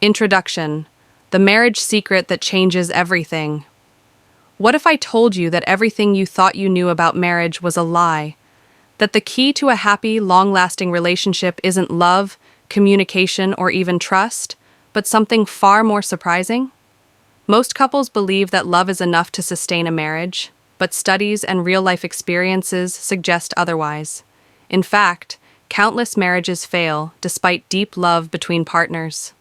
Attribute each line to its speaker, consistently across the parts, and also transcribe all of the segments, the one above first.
Speaker 1: Introduction: The marriage secret that changes everything. What if I told you that everything you thought you knew about marriage was a lie? That the key to a happy, long lasting relationship isn't love, communication, or even trust, but something far more surprising? Most couples believe that love is enough to sustain a marriage, but studies and real life experiences suggest otherwise. In fact, countless marriages fail despite deep love between partners.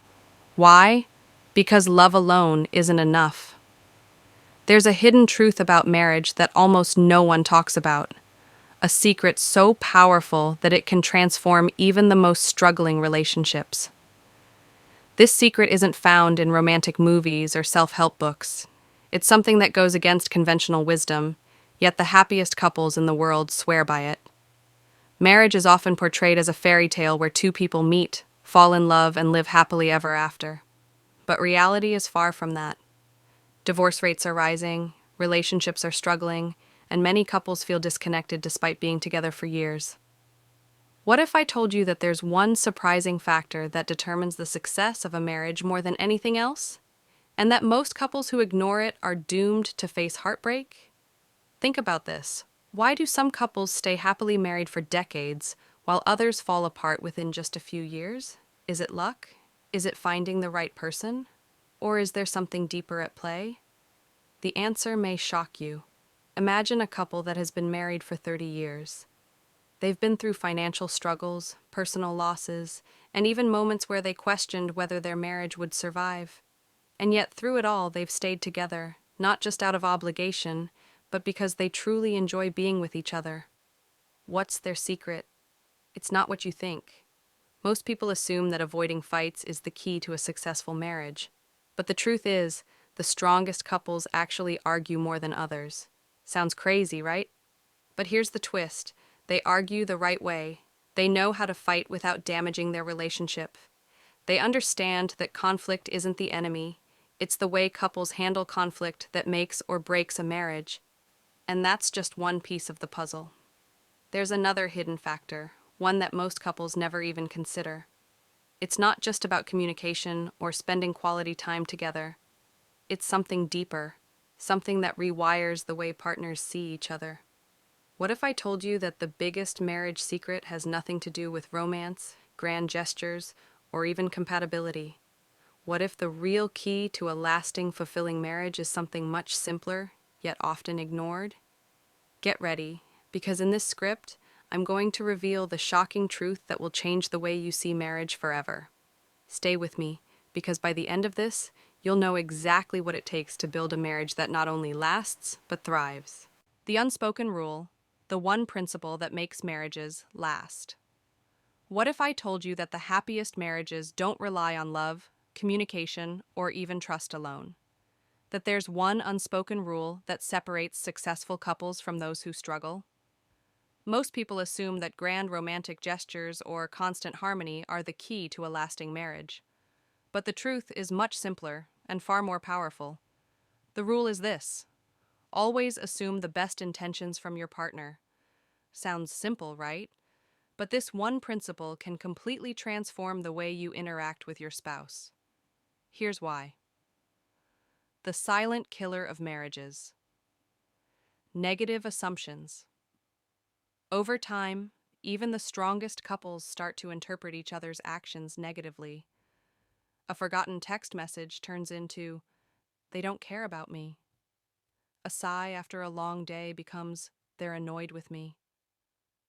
Speaker 1: Why? Because love alone isn't enough. There's a hidden truth about marriage that almost no one talks about, a secret so powerful that it can transform even the most struggling relationships. This secret isn't found in romantic movies or self-help books. It's something that goes against conventional wisdom, yet the happiest couples in the world swear by it. Marriage is often portrayed as a fairy tale where two people meet, fall in love, and live happily ever after. But reality is far from that. Divorce rates are rising, relationships are struggling, and many couples feel disconnected despite being together for years. What if I told you that there's one surprising factor that determines the success of a marriage more than anything else? And that most couples who ignore it are doomed to face heartbreak? Think about this. Why do some couples stay happily married for decades while others fall apart within just a few years? Is it luck? Is it finding the right person? Or is there something deeper at play? The answer may shock you. Imagine a couple that has been married for 30 years. They've been through financial struggles, personal losses, and even moments where they questioned whether their marriage would survive. And yet, through it all, they've stayed together, not just out of obligation, but because they truly enjoy being with each other. What's their secret? It's not what you think. Most people assume that avoiding fights is the key to a successful marriage. But the truth is, the strongest couples actually argue more than others. Sounds crazy, right? But here's the twist. They argue the right way. They know how to fight without damaging their relationship. They understand that conflict isn't the enemy. It's the way couples handle conflict that makes or breaks a marriage. And that's just one piece of the puzzle. There's another hidden factor, one that most couples never even consider. It's not just about communication or spending quality time together. It's something deeper, something that rewires the way partners see each other. What if I told you that the biggest marriage secret has nothing to do with romance, grand gestures, or even compatibility? What if the real key to a lasting, fulfilling marriage is something much simpler, yet often ignored? Get ready, because in this script, I'm going to reveal the shocking truth that will change the way you see marriage forever. Stay with me, because by the end of this, you'll know exactly what it takes to build a marriage that not only lasts, but thrives. The unspoken rule, the one principle that makes marriages last. What if I told you that the happiest marriages don't rely on love, communication, or even trust alone? That there's one unspoken rule that separates successful couples from those who struggle? Most people assume that grand romantic gestures or constant harmony are the key to a lasting marriage. But the truth is much simpler and far more powerful. The rule is this: always assume the best intentions from your partner. Sounds simple, right? But this one principle can completely transform the way you interact with your spouse. Here's why. The silent killer of marriages. Negative assumptions. Over time, even the strongest couples start to interpret each other's actions negatively. A forgotten text message turns into, "They don't care about me." A sigh after a long day becomes, "They're annoyed with me."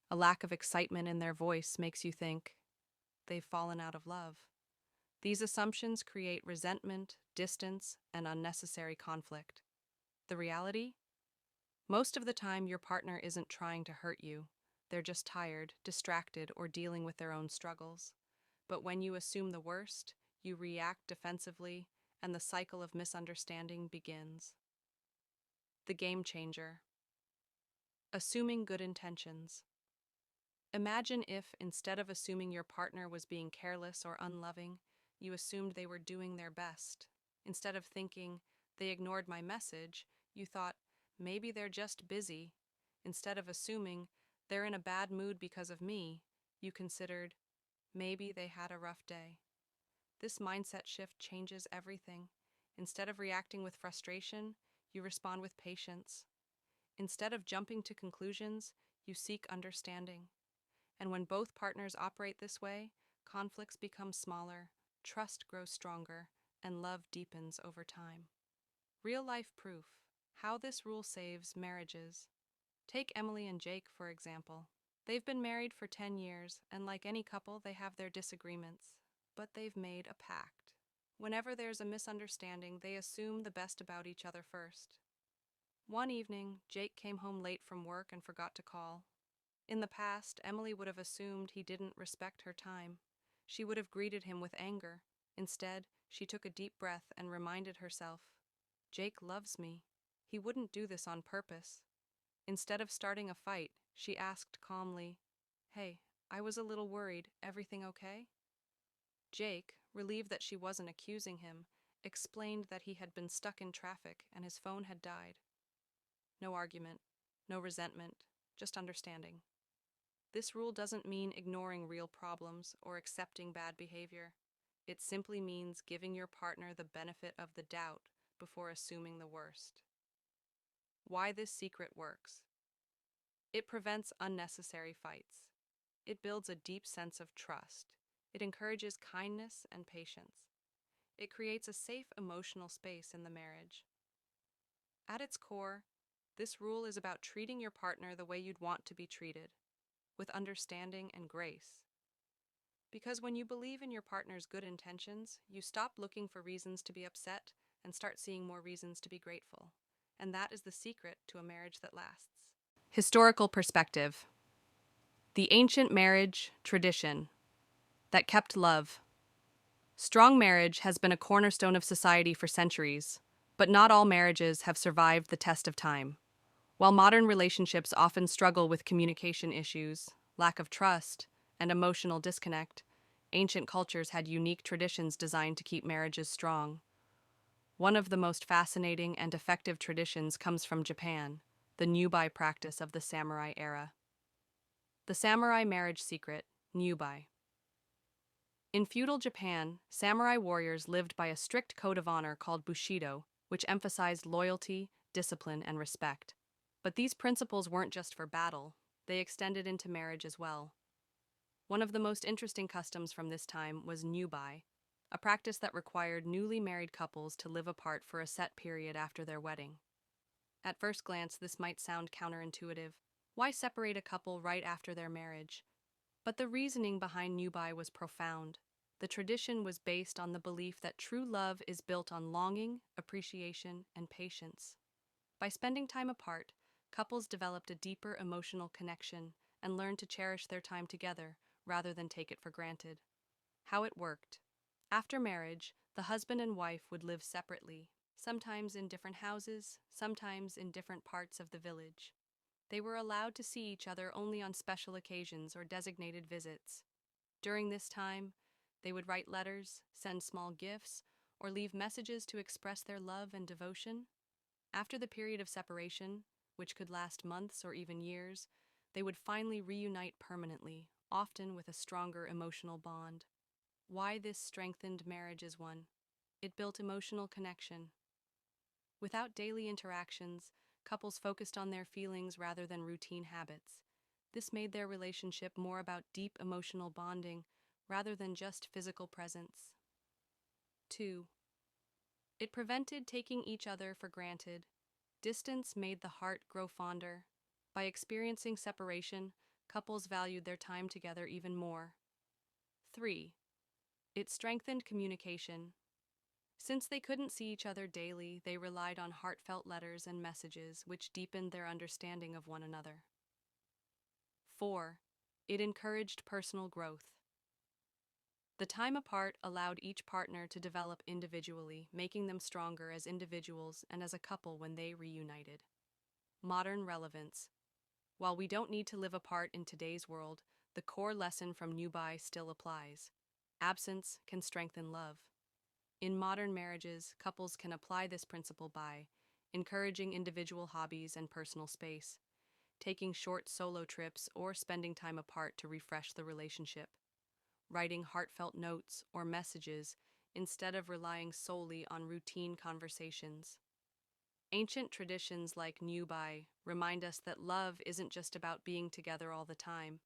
Speaker 1: A lack of excitement in their voice makes you think, "They've fallen out of love." These assumptions create resentment, distance, and unnecessary conflict. The reality? Most of the time, your partner isn't trying to hurt you. They're just tired, distracted, or dealing with their own struggles. But when you assume the worst, you react defensively, and the cycle of misunderstanding begins. The game changer. Assuming good intentions. Imagine if, instead of assuming your partner was being careless or unloving, you assumed they were doing their best. Instead of thinking, "They ignored my message," you thought, "Maybe they're just busy." Instead of assuming, "They're in a bad mood because of me," you considered, "Maybe they had a rough day." This mindset shift changes everything. Instead of reacting with frustration, you respond with patience. Instead of jumping to conclusions, you seek understanding. And when both partners operate this way, conflicts become smaller, trust grows stronger, and love deepens over time. Real life proof how this rule saves marriages. Take Emily and Jake, for example. They've been married for 10 years, and like any couple, they have their disagreements. But they've made a pact. Whenever there's a misunderstanding, they assume the best about each other first. One evening, Jake came home late from work and forgot to call. In the past, Emily would have assumed he didn't respect her time. She would have greeted him with anger. Instead, she took a deep breath and reminded herself, Jake loves me. He wouldn't do this on purpose. Instead of starting a fight, she asked calmly, Hey, I was a little worried. Everything okay? Jake, relieved that she wasn't accusing him, explained that he had been stuck in traffic and his phone had died. No argument, no resentment, just understanding. This rule doesn't mean ignoring real problems or accepting bad behavior. It simply means giving your partner the benefit of the doubt before assuming the worst. Why this secret works. It prevents unnecessary fights. It builds a deep sense of trust. It encourages kindness and patience. It creates a safe emotional space in the marriage. At its core, this rule is about treating your partner the way you'd want to be treated, with understanding and grace. Because when you believe in your partner's good intentions, you stop looking for reasons to be upset and start seeing more reasons to be grateful. And that is the secret to a marriage that lasts. Historical perspective. The ancient marriage tradition that kept love. Strong marriage has been a cornerstone of society for centuries, but not all marriages have survived the test of time. While modern relationships often struggle with communication issues, lack of trust, and emotional disconnect, ancient cultures had unique traditions designed to keep marriages strong. One of the most fascinating and effective traditions comes from Japan, the Nyubai practice of the samurai era. The samurai marriage secret, Nyubai. In feudal Japan, samurai warriors lived by a strict code of honor called Bushido, which emphasized loyalty, discipline, and respect. But these principles weren't just for battle, they extended into marriage as well. One of the most interesting customs from this time was Nyubai, a practice that required newly married couples to live apart for a set period after their wedding. At first glance, this might sound counterintuitive. Why separate a couple right after their marriage? But the reasoning behind Nyubai was profound. The tradition was based on the belief that true love is built on longing, appreciation, and patience. By spending time apart, couples developed a deeper emotional connection and learned to cherish their time together rather than take it for granted. How it worked. After marriage, the husband and wife would live separately, sometimes in different houses, sometimes in different parts of the village. They were allowed to see each other only on special occasions or designated visits. During this time, they would write letters, send small gifts, or leave messages to express their love and devotion. After the period of separation, which could last months or even years, they would finally reunite permanently, often with a stronger emotional bond. Why this strengthened marriages one? It built emotional connection. Without daily interactions, couples focused on their feelings rather than routine habits. This made their relationship more about deep emotional bonding rather than just physical presence. 2. It prevented taking each other for granted. Distance made the heart grow fonder. By experiencing separation, couples valued their time together even more. 3. It strengthened communication. Since they couldn't see each other daily, they relied on heartfelt letters and messages, which deepened their understanding of one another. 4. It encouraged personal growth. The time apart allowed each partner to develop individually, making them stronger as individuals and as a couple when they reunited. Modern relevance. While we don't need to live apart in today's world, the core lesson from Nyubai still applies. Absence can strengthen love. In modern marriages, couples can apply this principle by encouraging individual hobbies and personal space, taking short solo trips or spending time apart to refresh the relationship, writing heartfelt notes or messages instead of relying solely on routine conversations. Ancient traditions like Newby remind us that love isn't just about being together all the time,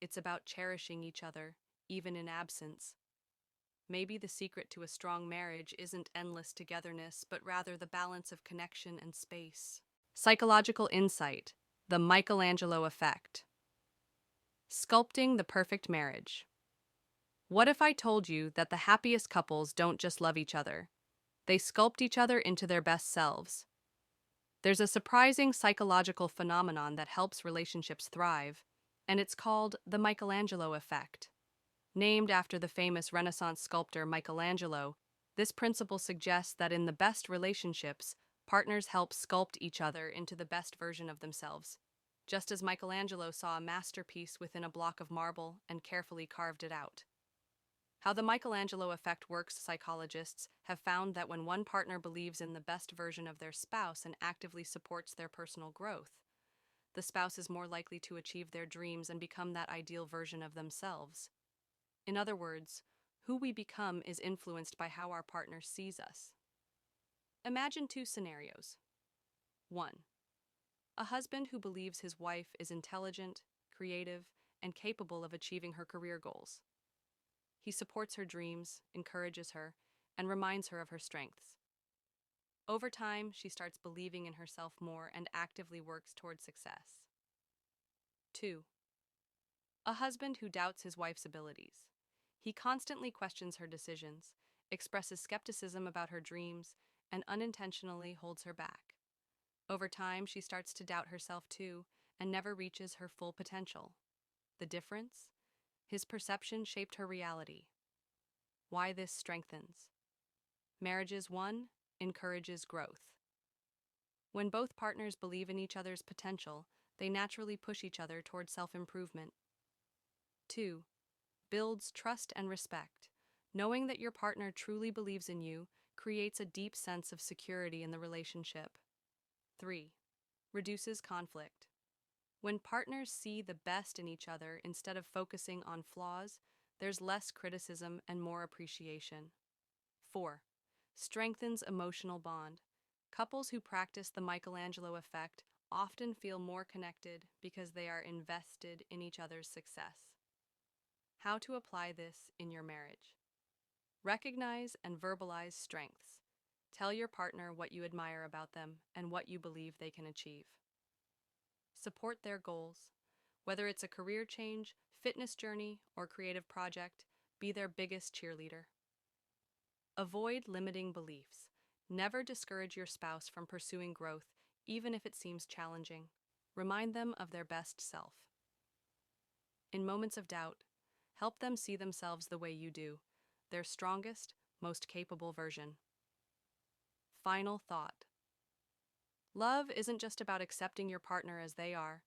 Speaker 1: it's about cherishing each other, even in absence. Maybe the secret to a strong marriage isn't endless togetherness, but rather the balance of connection and space. Psychological insight, the Michelangelo effect. Sculpting the perfect marriage. What if I told you that the happiest couples don't just love each other? They sculpt each other into their best selves. There's a surprising psychological phenomenon that helps relationships thrive, and it's called the Michelangelo effect. Named after the famous Renaissance sculptor Michelangelo, this principle suggests that in the best relationships, partners help sculpt each other into the best version of themselves, just as Michelangelo saw a masterpiece within a block of marble and carefully carved it out. How the Michelangelo effect works, psychologists have found that when one partner believes in the best version of their spouse and actively supports their personal growth, the spouse is more likely to achieve their dreams and become that ideal version of themselves. In other words, who we become is influenced by how our partner sees us. Imagine two scenarios. 1. A husband who believes his wife is intelligent, creative, and capable of achieving her career goals. He supports her dreams, encourages her, and reminds her of her strengths. Over time, she starts believing in herself more and actively works toward success. 2. A husband who doubts his wife's abilities. He constantly questions her decisions, expresses skepticism about her dreams, and unintentionally holds her back. Over time, she starts to doubt herself too and never reaches her full potential. The difference? His perception shaped her reality. Why this strengthens? Marriages 1 encourages growth. When both partners believe in each other's potential, they naturally push each other toward self-improvement. 2. Builds trust and respect. Knowing that your partner truly believes in you creates a deep sense of security in the relationship. 3. Reduces conflict. When partners see the best in each other instead of focusing on flaws, there's less criticism and more appreciation. 4. Strengthens emotional bond. Couples who practice the Michelangelo effect often feel more connected because they are invested in each other's success. How to apply this in your marriage. Recognize and verbalize strengths. Tell your partner what you admire about them and what you believe they can achieve. Support their goals. Whether it's a career change, fitness journey, or creative project, be their biggest cheerleader. Avoid limiting beliefs. Never discourage your spouse from pursuing growth, even if it seems challenging. Remind them of their best self. In moments of doubt, help them see themselves the way you do, their strongest, most capable version. Final thought. Love isn't just about accepting your partner as they are.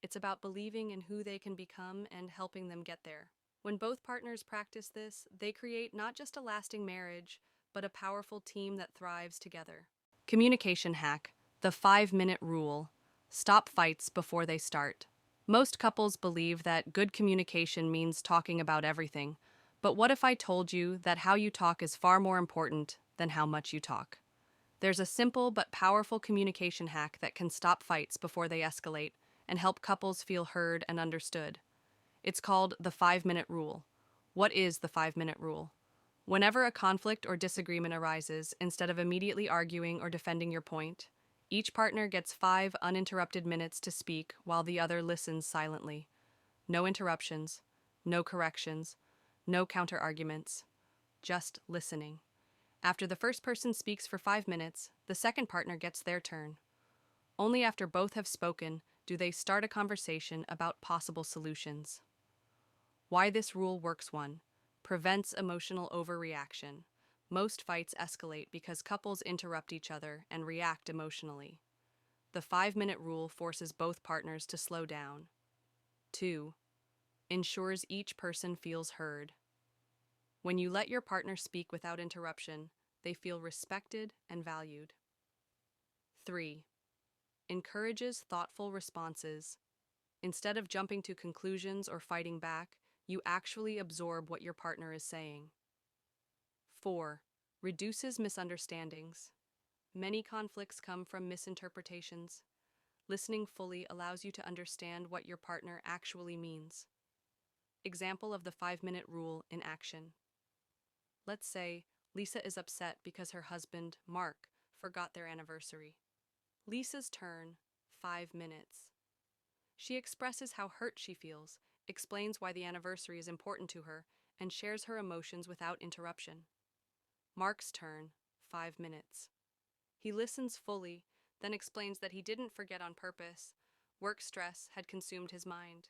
Speaker 1: It's about believing in who they can become and helping them get there. When both partners practice this, they create not just a lasting marriage, but a powerful team that thrives together. Communication hack, the 5-minute rule. Stop fights before they start. Most couples believe that good communication means talking about everything, but what if I told you that how you talk is far more important than how much you talk? There's a simple but powerful communication hack that can stop fights before they escalate and help couples feel heard and understood. It's called the 5-minute rule. What is the 5-minute rule? Whenever a conflict or disagreement arises, instead of immediately arguing or defending your point, each partner gets 5 uninterrupted minutes to speak while the other listens silently. No interruptions, no corrections, no counter-arguments, just listening. After the first person speaks for 5 minutes, the second partner gets their turn. Only after both have spoken do they start a conversation about possible solutions. Why this rule works. 1. Prevents emotional overreaction. Most fights escalate because couples interrupt each other and react emotionally. The 5-minute rule forces both partners to slow down. 2. Ensures each person feels heard. When you let your partner speak without interruption, they feel respected and valued. 3. Encourages thoughtful responses. Instead of jumping to conclusions or fighting back, you actually absorb what your partner is saying. 4. Reduces misunderstandings. Many conflicts come from misinterpretations. Listening fully allows you to understand what your partner actually means. Example of the 5-minute rule in action. Let's say Lisa is upset because her husband, Mark, forgot their anniversary. Lisa's turn, 5 minutes. She expresses how hurt she feels, explains why the anniversary is important to her, and shares her emotions without interruption. Mark's turn, 5 minutes. He listens fully, then explains that he didn't forget on purpose. Work stress had consumed his mind.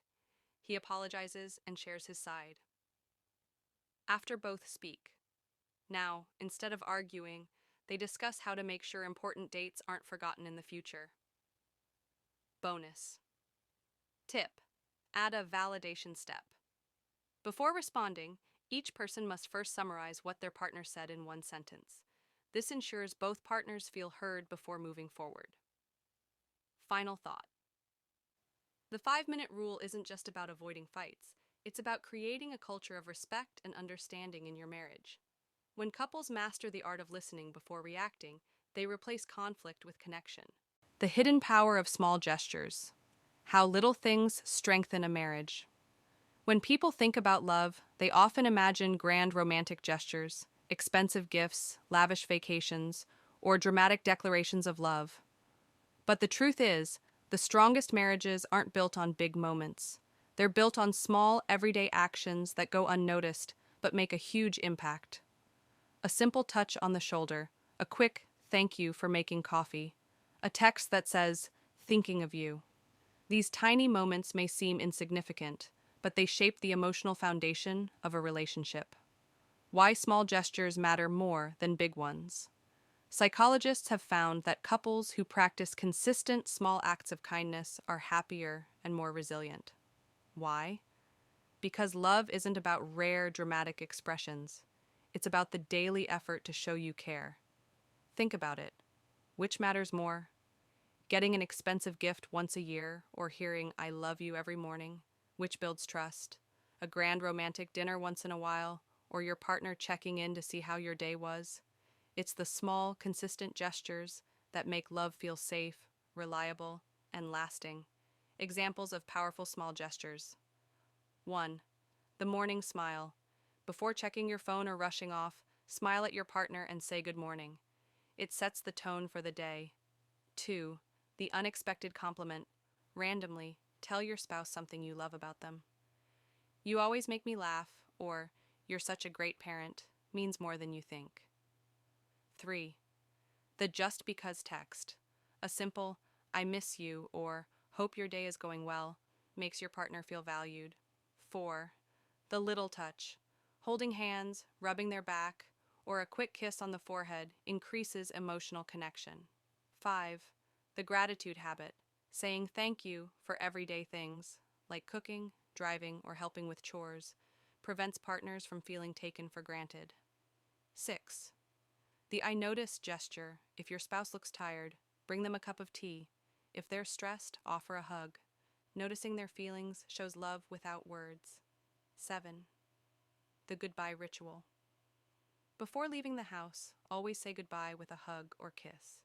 Speaker 1: He apologizes and shares his side. After both speak. Now, instead of arguing, they discuss how to make sure important dates aren't forgotten in the future. Bonus. Tip. Add a validation step. Before responding, each person must first summarize what their partner said in one sentence. This ensures both partners feel heard before moving forward. Final thought. The 5-minute rule isn't just about avoiding fights. It's about creating a culture of respect and understanding in your marriage. When couples master the art of listening before reacting, they replace conflict with connection. The hidden power of small gestures. How little things strengthen a marriage. When people think about love, they often imagine grand romantic gestures, expensive gifts, lavish vacations, or dramatic declarations of love. But the truth is, the strongest marriages aren't built on big moments. They're built on small, everyday actions that go unnoticed but make a huge impact. A simple touch on the shoulder, a quick thank you for making coffee, a text that says, thinking of you. These tiny moments may seem insignificant, but they shape the emotional foundation of a relationship. Why small gestures matter more than big ones. Psychologists have found that couples who practice consistent small acts of kindness are happier and more resilient. Why? Because love isn't about rare, dramatic expressions. It's about the daily effort to show you care. Think about it. Which matters more? Getting an expensive gift once a year or hearing "I love you" every morning? Which builds trust? A grand romantic dinner once in a while, or your partner checking in to see how your day was? It's the small, consistent gestures that make love feel safe, reliable, and lasting. Examples of powerful small gestures. 1. The morning smile. Before checking your phone or rushing off, smile at your partner and say good morning. It sets the tone for the day. 2. The unexpected compliment. Randomly, tell your spouse something you love about them. "You always make me laugh," or "You're such a great parent," means more than you think. 3. The just because text. A simple "I miss you" or "Hope your day is going well" makes your partner feel valued. 4. The little touch. Holding hands, rubbing their back, or a quick kiss on the forehead increases emotional connection. 5. The gratitude habit. Saying thank you for everyday things, like cooking, driving, or helping with chores, prevents partners from feeling taken for granted. 6. The "I noticed" gesture. If your spouse looks tired, bring them a cup of tea. If they're stressed, offer a hug. Noticing their feelings shows love without words. 7. The goodbye ritual. Before leaving the house, always say goodbye with a hug or kiss.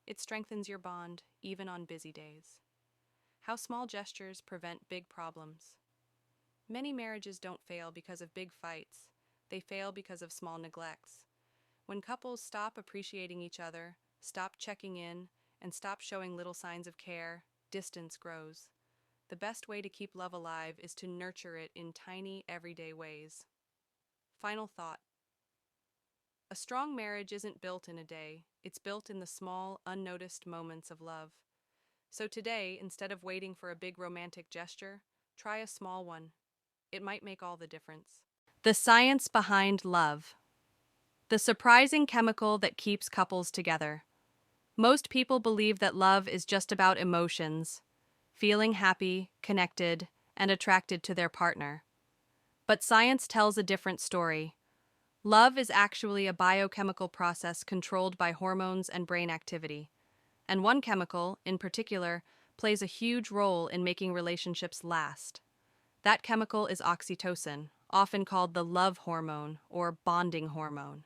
Speaker 1: It strengthens your bond, even on busy days. How small gestures prevent big problems. Many marriages don't fail because of big fights. They fail because of small neglects. When couples stop appreciating each other, stop checking in, and stop showing little signs of care, distance grows. The best way to keep love alive is to nurture it in tiny, everyday ways. Final thought. A strong marriage isn't built in a day. It's built in the small, unnoticed moments of love. So today, instead of waiting for a big romantic gesture, try a small one. It might make all the difference. The science behind love. The surprising chemical that keeps couples together. Most people believe that love is just about emotions, feeling happy, connected, and attracted to their partner. But science tells a different story. Love is actually a biochemical process controlled by hormones and brain activity. And one chemical, in particular, plays a huge role in making relationships last. That chemical is oxytocin, often called the love hormone or bonding hormone.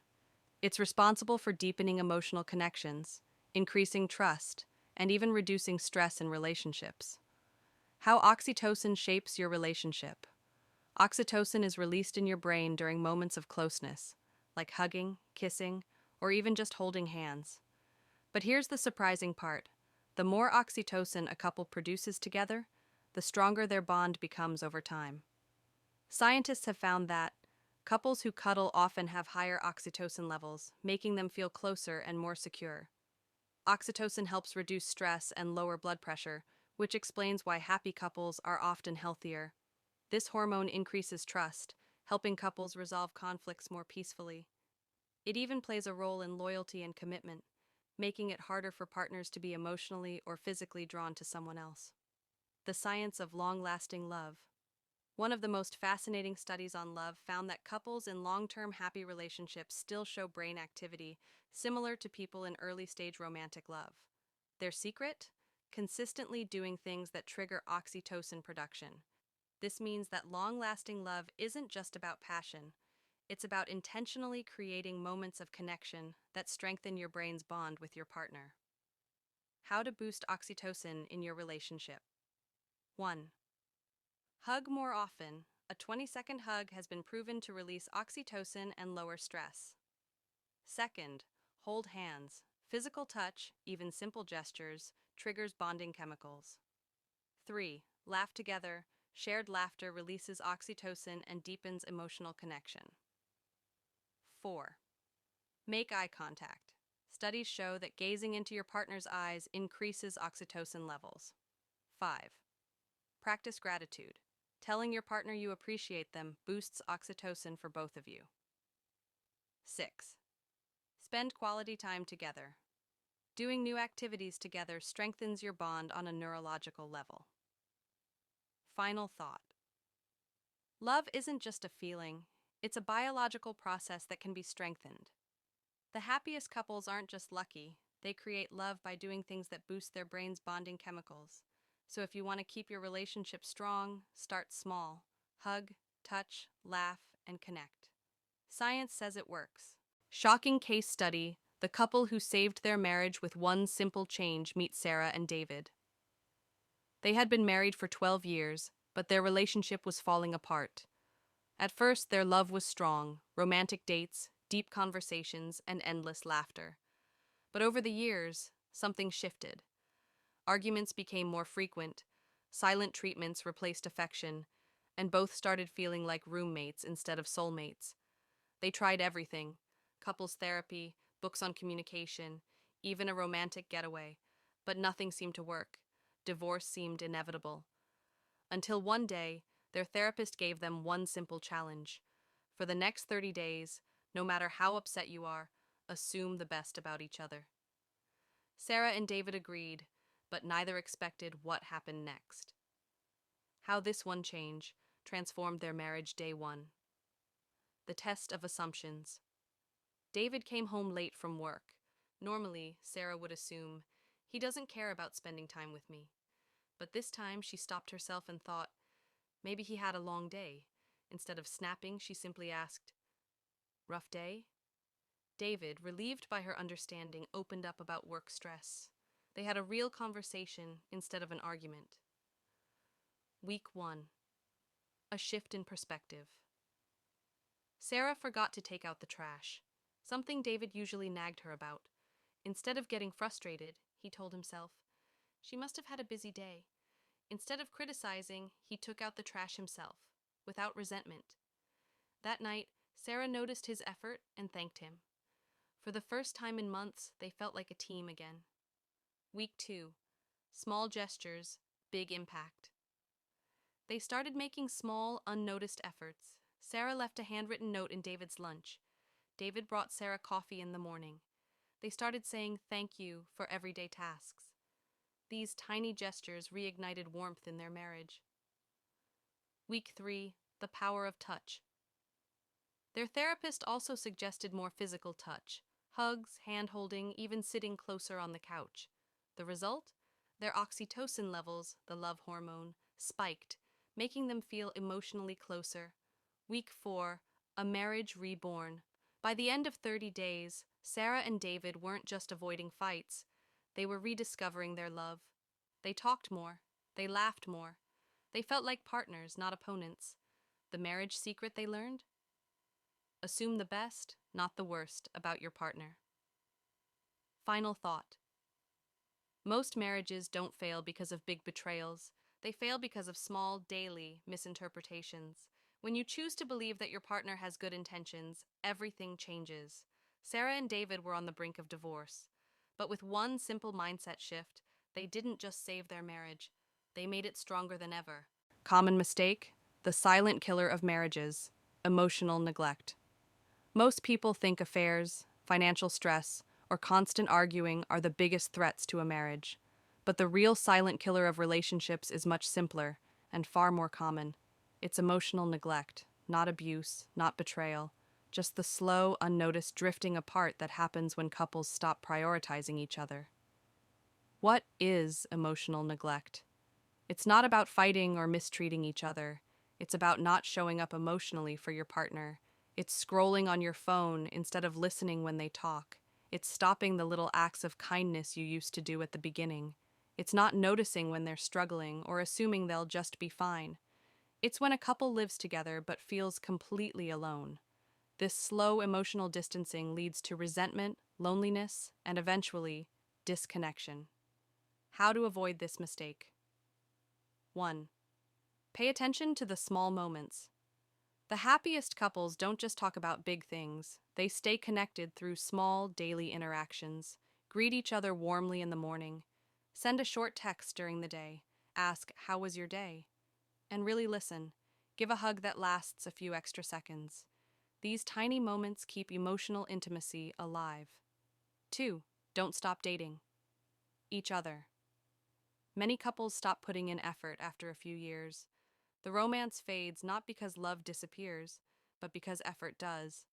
Speaker 1: It's responsible for deepening emotional connections, increasing trust, and even reducing stress in relationships. How oxytocin shapes your relationship. Oxytocin is released in your brain during moments of closeness, like hugging, kissing, or even just holding hands. But here's the surprising part. The more oxytocin a couple produces together, the stronger their bond becomes over time. Scientists have found that couples who cuddle often have higher oxytocin levels, making them feel closer and more secure. Oxytocin helps reduce stress and lower blood pressure, which explains why happy couples are often healthier. This hormone increases trust, helping couples resolve conflicts more peacefully. It even plays a role in loyalty and commitment, making it harder for partners to be emotionally or physically drawn to someone else. The science of long-lasting love. One of the most fascinating studies on love found that couples in long-term happy relationships still show brain activity similar to people in early-stage romantic love. Their secret? Consistently doing things that trigger oxytocin production. This means that long-lasting love isn't just about passion. It's about intentionally creating moments of connection that strengthen your brain's bond with your partner. How to boost oxytocin in your relationship. 1. Hug more often. A 20-second hug has been proven to release oxytocin and lower stress. Second, hold hands. Physical touch, even simple gestures, triggers bonding chemicals. 3. Laugh together. Shared laughter releases oxytocin and deepens emotional connection. 4. Make eye contact. Studies show that gazing into your partner's eyes increases oxytocin levels. 5. Practice gratitude. Telling your partner you appreciate them boosts oxytocin for both of you. 6. Spend quality time together. Doing new activities together strengthens your bond on a neurological level. Final thought. Love isn't just a feeling, it's a biological process that can be strengthened. The happiest couples aren't just lucky, they create love by doing things that boost their brain's bonding chemicals. So if you want to keep your relationship strong, start small. Hug, touch, laugh, and connect. Science says it works. Shocking case study: the couple who saved their marriage with one simple change. Meet Sarah and David. They had been married for 12 years, but their relationship was falling apart. At first, their love was strong, romantic dates, deep conversations, and endless laughter. But over the years, something shifted. Arguments became more frequent, silent treatments replaced affection, and both started feeling like roommates instead of soulmates. They tried everything: couples therapy, books on communication, even a romantic getaway, but nothing seemed to work. Divorce seemed inevitable. Until one day, their therapist gave them one simple challenge. For the next 30 days, no matter how upset you are, assume the best about each other. Sarah and David agreed, but neither expected what happened next. How this one change transformed their marriage. Day 1. The test of assumptions. David came home late from work. Normally, Sarah would assume, he doesn't care about spending time with me. But this time she stopped herself and thought, maybe he had a long day. Instead of snapping, she simply asked, "Rough day?" David, relieved by her understanding, opened up about work stress. They had a real conversation instead of an argument. Week 1. A shift in perspective. Sarah forgot to take out the trash, something David usually nagged her about. Instead of getting frustrated, he told himself, she must have had a busy day. Instead of criticizing, he took out the trash himself, without resentment. That night, Sarah noticed his effort and thanked him. For the first time in months, they felt like a team again. Week 2. Small gestures, big impact. They started making small, unnoticed efforts. Sarah left a handwritten note in David's lunch. David brought Sarah coffee in the morning. They started saying thank you for everyday tasks. These tiny gestures reignited warmth in their marriage. Week 3. The power of touch. Their therapist also suggested more physical touch: hugs, hand-holding, even sitting closer on the couch. The result? Their oxytocin levels, the love hormone, spiked, making them feel emotionally closer. Week 4. A marriage reborn. By the end of 30 days, Sarah and David weren't just avoiding fights, they were rediscovering their love. They talked more, they laughed more, they felt like partners, not opponents. The marriage secret they learned? Assume the best, not the worst, about your partner. Final thought. Most marriages don't fail because of big betrayals. They fail because of small, daily misinterpretations. When you choose to believe that your partner has good intentions, everything changes. Sarah and David were on the brink of divorce. But with one simple mindset shift, they didn't just save their marriage, they made it stronger than ever. Common mistake: the silent killer of marriages, emotional neglect. Most people think affairs, financial stress, or constant arguing are the biggest threats to a marriage. But the real silent killer of relationships is much simpler and far more common. It's emotional neglect, not abuse, not betrayal, just the slow, unnoticed drifting apart that happens when couples stop prioritizing each other. What is emotional neglect? It's not about fighting or mistreating each other. It's about not showing up emotionally for your partner. It's scrolling on your phone instead of listening when they talk. It's stopping the little acts of kindness you used to do at the beginning. It's not noticing when they're struggling or assuming they'll just be fine. It's when a couple lives together but feels completely alone. This slow emotional distancing leads to resentment, loneliness, and eventually, disconnection. How to avoid this mistake? 1. Pay attention to the small moments. The happiest couples don't just talk about big things, they stay connected through small, daily interactions. Greet each other warmly in the morning. Send a short text during the day. Ask, "How was your day?" And really listen. Give a hug that lasts a few extra seconds. These tiny moments keep emotional intimacy alive. 2. Don't stop dating each other. Many couples stop putting in effort after a few years. The romance fades not because love disappears, but because effort does.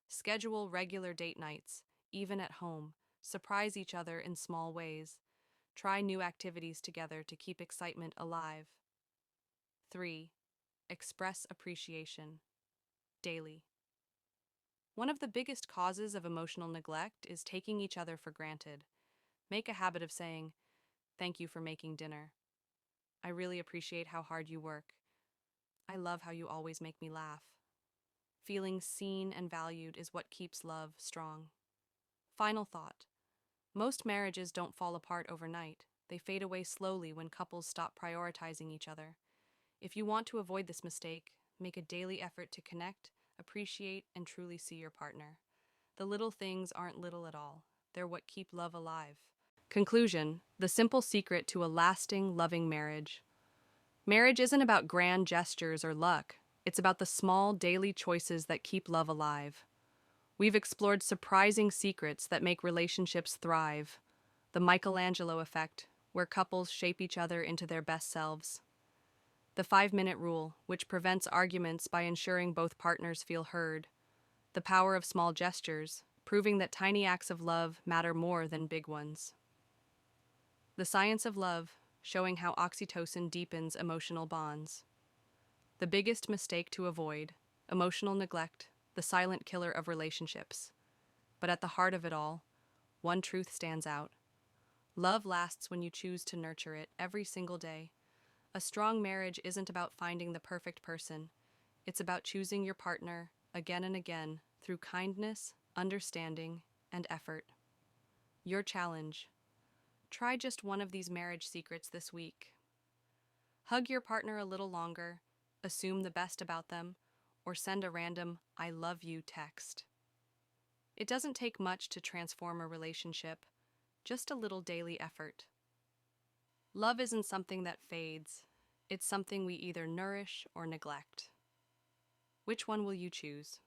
Speaker 1: Schedule regular date nights, even at home. Surprise each other in small ways. Try new activities together to keep excitement alive. 3. Express appreciation daily. One of the biggest causes of emotional neglect is taking each other for granted. Make a habit of saying, "Thank you for making dinner. I really appreciate how hard you work. I love how you always make me laugh." Feeling seen and valued is what keeps love strong. Final thought. Most marriages don't fall apart overnight. They fade away slowly when couples stop prioritizing each other. If you want to avoid this mistake, make a daily effort to connect, appreciate, and truly see your partner. The little things aren't little at all. They're what keep love alive. Conclusion: the simple secret to a lasting, loving marriage. Marriage isn't about grand gestures or luck. It's about the small, daily choices that keep love alive. We've explored surprising secrets that make relationships thrive. The Michelangelo effect, where couples shape each other into their best selves. The 5-minute rule, which prevents arguments by ensuring both partners feel heard. The power of small gestures, proving that tiny acts of love matter more than big ones. The science of love, showing how oxytocin deepens emotional bonds. The biggest mistake to avoid: emotional neglect, the silent killer of relationships. But at the heart of it all, one truth stands out. Love lasts when you choose to nurture it every single day. A strong marriage isn't about finding the perfect person. It's about choosing your partner again and again through kindness, understanding, and effort. Your challenge: try just one of these marriage secrets this week. Hug your partner a little longer, assume the best about them, or send a random "I love you" text. It doesn't take much to transform a relationship, just a little daily effort. Love isn't something that fades. It's something we either nourish or neglect. Which one will you choose?